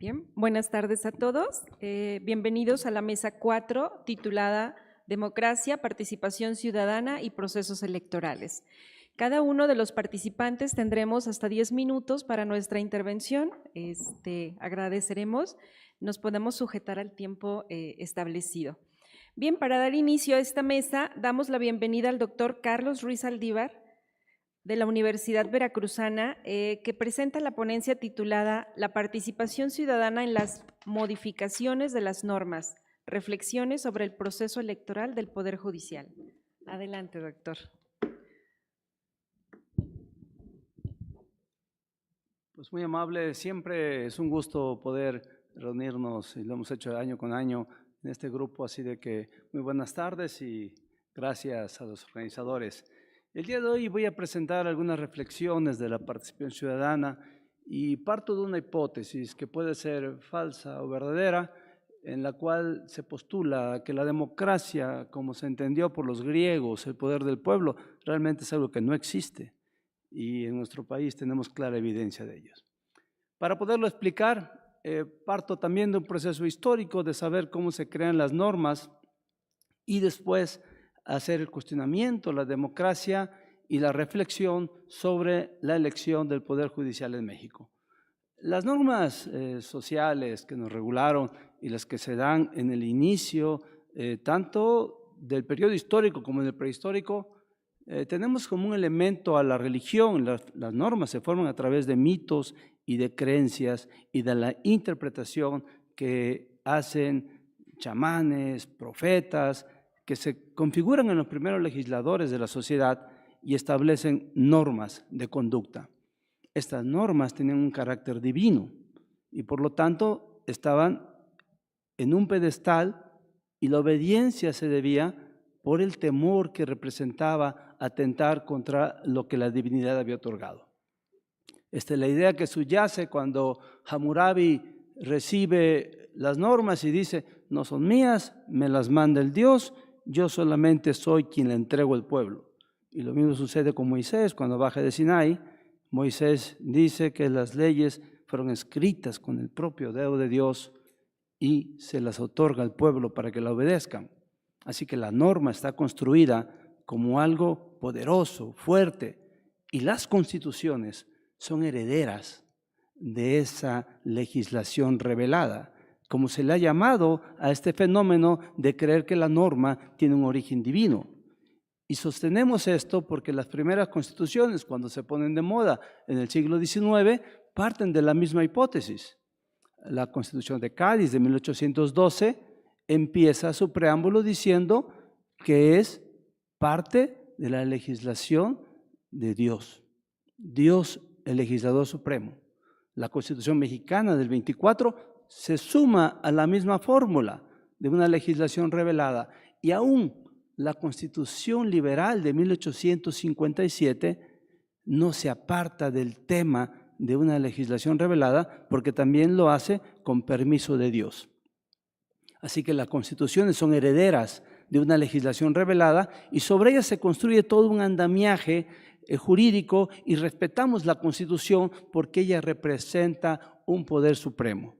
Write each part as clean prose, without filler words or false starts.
Bien, buenas tardes a todos. Bienvenidos a la mesa 4, titulada Democracia, Participación Ciudadana y Procesos Electorales. Cada uno de los participantes tendremos hasta 10 minutos para nuestra intervención. Agradeceremos, nos podemos sujetar al tiempo establecido. Bien, para dar inicio a esta mesa, damos la bienvenida al doctor Carlos Ruiz Aldívar, de la Universidad Veracruzana, que presenta la ponencia titulada La participación ciudadana en las modificaciones de las normas, reflexiones sobre el proceso electoral del Poder Judicial. Adelante, doctor. Pues muy amable, siempre es un gusto poder reunirnos, y lo hemos hecho año con año en este grupo, así de que muy buenas tardes y gracias a los organizadores. El día de hoy voy a presentar algunas reflexiones de la participación ciudadana y parto de una hipótesis que puede ser falsa o verdadera, en la cual se postula que la democracia, como se entendió por los griegos, el poder del pueblo, realmente es algo que no existe y en nuestro país tenemos clara evidencia de ello. Para poderlo explicar, parto también de un proceso histórico de saber cómo se crean las normas y después hacer el cuestionamiento, la democracia y la reflexión sobre la elección del Poder Judicial en México. Las normas sociales que nos regularon y las que se dan en el inicio, tanto del periodo histórico como del prehistórico, tenemos como un elemento a la religión. Las normas se forman a través de mitos y de creencias y de la interpretación que hacen chamanes, profetas, que se configuran en los primeros legisladores de la sociedad y establecen normas de conducta. Estas normas tenían un carácter divino y por lo tanto estaban en un pedestal y la obediencia se debía por el temor que representaba atentar contra lo que la divinidad había otorgado. Esta es la idea que subyace cuando Hammurabi recibe las normas y dice: no son mías, me las manda el Dios, yo solamente soy quien le entrego al pueblo. Y lo mismo sucede con Moisés cuando baja de Sinai. Moisés dice que las leyes fueron escritas con el propio dedo de Dios y se las otorga al pueblo para que la obedezcan. Así que la norma está construida como algo poderoso, fuerte, y las constituciones son herederas de esa legislación revelada, como se le ha llamado a este fenómeno de creer que la norma tiene un origen divino. Y sostenemos esto porque las primeras constituciones, cuando se ponen de moda en el siglo XIX, parten de la misma hipótesis. La Constitución de Cádiz de 1812 empieza su preámbulo diciendo que es parte de la legislación de Dios. Dios, el legislador supremo. La Constitución mexicana del 24 se suma a la misma fórmula de una legislación revelada, y aún la Constitución liberal de 1857 no se aparta del tema de una legislación revelada porque también lo hace con permiso de Dios. Así que las constituciones son herederas de una legislación revelada y sobre ellas se construye todo un andamiaje jurídico y respetamos la Constitución porque ella representa un poder supremo.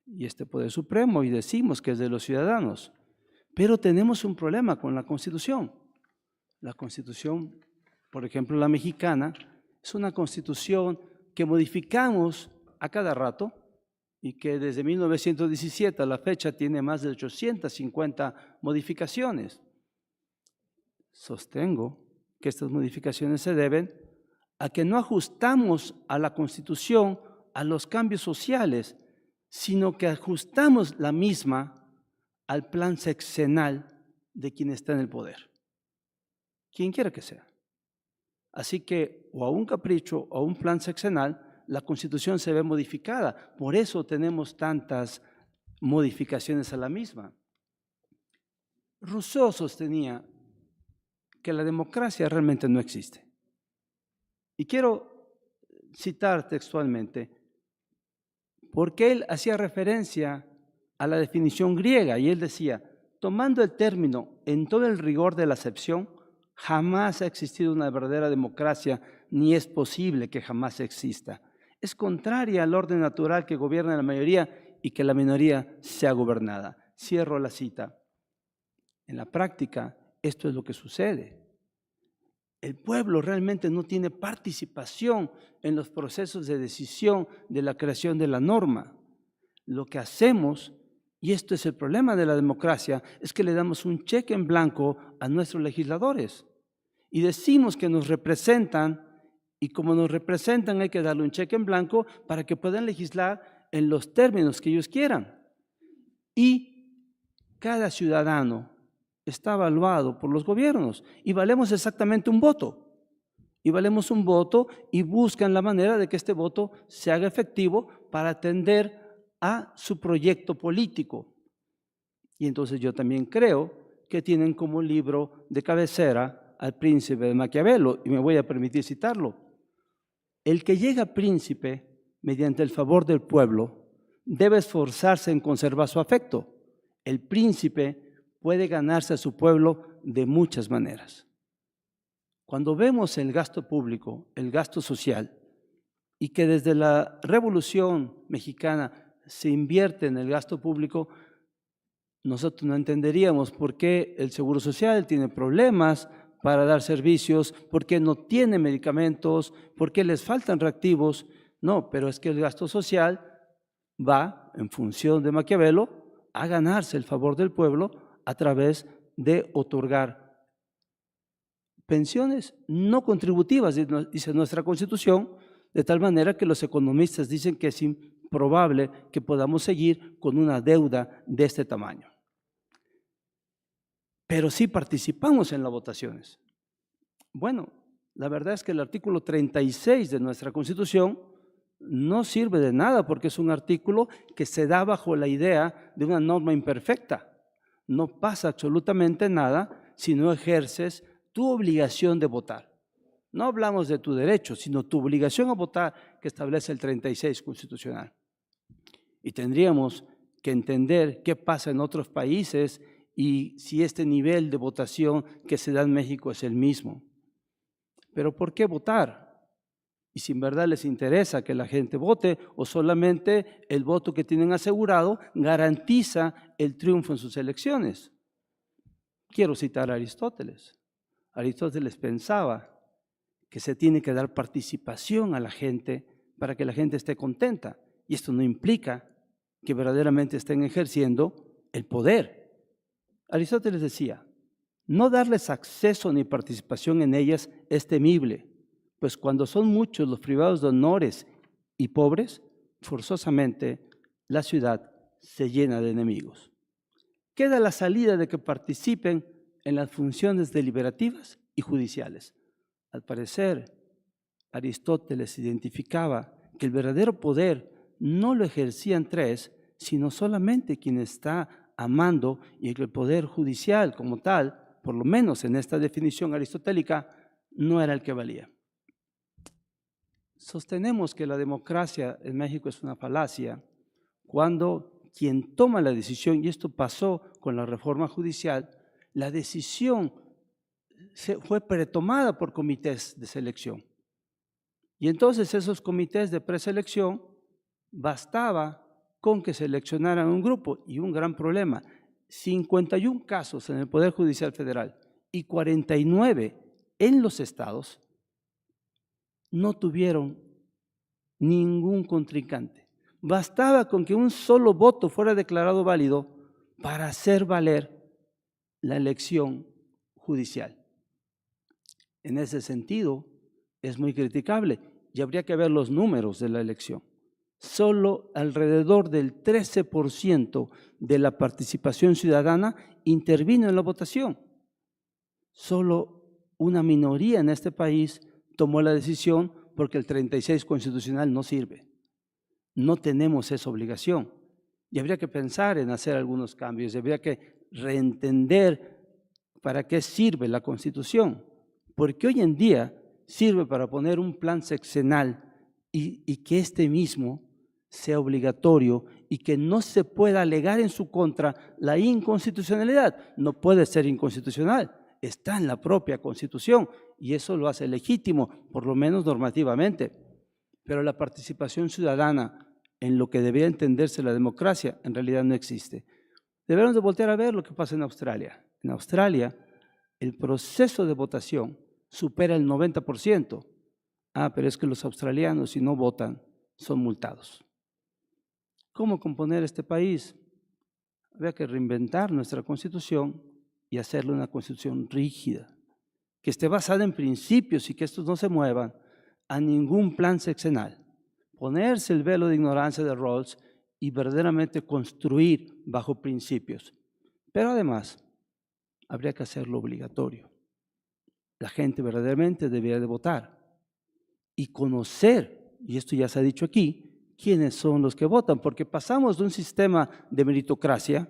Y este poder supremo, y decimos que es de los ciudadanos. Pero tenemos un problema con la Constitución. La Constitución, por ejemplo, la mexicana, es una Constitución que modificamos a cada rato y que desde 1917 a la fecha tiene más de 850 modificaciones. Sostengo que estas modificaciones se deben a que no ajustamos a la Constitución a los cambios sociales, sino que ajustamos la misma al plan sexenal de quien está en el poder, quien quiera que sea. Así que, o a un capricho o a un plan sexenal, la Constitución se ve modificada. Por eso tenemos tantas modificaciones a la misma. Rousseau sostenía que la democracia realmente no existe. Y quiero citar textualmente, porque él hacía referencia a la definición griega y él decía: tomando el término en todo el rigor de la acepción, jamás ha existido una verdadera democracia, ni es posible que jamás exista. Es contraria al orden natural que gobierna la mayoría y que la minoría sea gobernada. Cierro la cita. En la práctica, esto es lo que sucede. El pueblo realmente no tiene participación en los procesos de decisión de la creación de la norma. Lo que hacemos, y esto es el problema de la democracia, es que le damos un cheque en blanco a nuestros legisladores y decimos que nos representan, y como nos representan hay que darle un cheque en blanco para que puedan legislar en los términos que ellos quieran. Y cada ciudadano está evaluado por los gobiernos y valemos exactamente un voto. Y valemos un voto y buscan la manera de que este voto se haga efectivo para atender a su proyecto político. Y entonces yo también creo que tienen como libro de cabecera al príncipe de Maquiavelo, y me voy a permitir citarlo. El que llega príncipe mediante el favor del pueblo debe esforzarse en conservar su afecto. El príncipe puede ganarse a su pueblo de muchas maneras. Cuando vemos el gasto público, el gasto social, y que desde la Revolución Mexicana se invierte en el gasto público, nosotros no entenderíamos por qué el Seguro Social tiene problemas para dar servicios, por qué no tiene medicamentos, por qué les faltan reactivos. No, pero es que el gasto social va, en función de Maquiavelo, a ganarse el favor del pueblo a través de otorgar pensiones no contributivas, dice nuestra Constitución, de tal manera que los economistas dicen que es improbable que podamos seguir con una deuda de este tamaño. Pero sí participamos en las votaciones. Bueno, la verdad es que el artículo 36 de nuestra Constitución no sirve de nada porque es un artículo que se da bajo la idea de una norma imperfecta. No pasa absolutamente nada si no ejerces tu obligación de votar. No hablamos de tu derecho, sino tu obligación a votar que establece el 36 constitucional. Y tendríamos que entender qué pasa en otros países y si este nivel de votación que se da en México es el mismo. Pero ¿por qué votar? Y si en verdad les interesa que la gente vote o solamente el voto que tienen asegurado garantiza el triunfo en sus elecciones. Quiero citar a Aristóteles. Aristóteles pensaba que se tiene que dar participación a la gente para que la gente esté contenta. Y esto no implica que verdaderamente estén ejerciendo el poder. Aristóteles decía, no darles acceso ni participación en ellas es temible, pues cuando son muchos los privados de honores y pobres, forzosamente la ciudad se llena de enemigos. Queda la salida de que participen en las funciones deliberativas y judiciales. Al parecer, Aristóteles identificaba que el verdadero poder no lo ejercían tres, sino solamente quien está amando, y que el poder judicial como tal, por lo menos en esta definición aristotélica, no era el que valía. Sostenemos que la democracia en México es una falacia cuando quien toma la decisión, y esto pasó con la reforma judicial, la decisión fue pretomada por comités de selección. Y entonces esos comités de preselección bastaba con que seleccionaran un grupo, y un gran problema, 51 casos en el Poder Judicial Federal y 49 en los estados no tuvieron ningún contrincante. Bastaba con que un solo voto fuera declarado válido para hacer valer la elección judicial. En ese sentido, es muy criticable y habría que ver los números de la elección. Solo alrededor del 13% de la participación ciudadana intervino en la votación. Solo una minoría en este país tomó la decisión porque el 36 constitucional no sirve. No tenemos esa obligación y habría que pensar en hacer algunos cambios, habría que reentender para qué sirve la Constitución, porque hoy en día sirve para poner un plan sexenal y que este mismo sea obligatorio y que no se pueda alegar en su contra la inconstitucionalidad. No puede ser inconstitucional, está en la propia Constitución y eso lo hace legítimo, por lo menos normativamente. Pero la participación ciudadana en lo que debería entenderse la democracia, en realidad no existe. Debemos de voltear a ver lo que pasa en Australia. En Australia, el proceso de votación supera el 90%. Pero es que los australianos, si no votan, son multados. ¿Cómo componer este país? Había que reinventar nuestra constitución y hacerle una constitución rígida, que esté basada en principios y que estos no se muevan a ningún plan sexenal. Ponerse el velo de ignorancia de Rawls y verdaderamente construir bajo principios. Pero además, habría que hacerlo obligatorio. La gente verdaderamente debería de votar y conocer, y esto ya se ha dicho aquí, quiénes son los que votan, porque pasamos de un sistema de meritocracia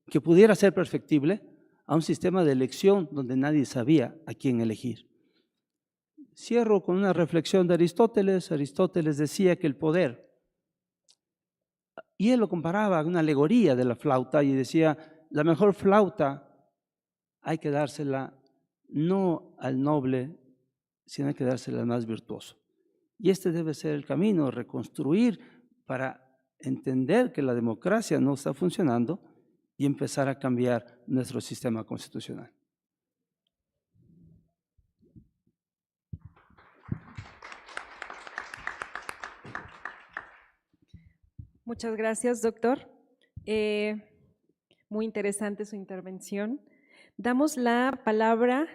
que pudiera ser perfectible a un sistema de elección donde nadie sabía a quién elegir. Cierro con una reflexión de Aristóteles. Aristóteles decía que el poder, y él lo comparaba a una alegoría de la flauta y decía, la mejor flauta hay que dársela no al noble, sino hay que dársela al más virtuoso. Y este debe ser el camino, reconstruir para entender que la democracia no está funcionando y empezar a cambiar nuestro sistema constitucional. Muchas gracias, doctor. Muy interesante su intervención. Damos la palabra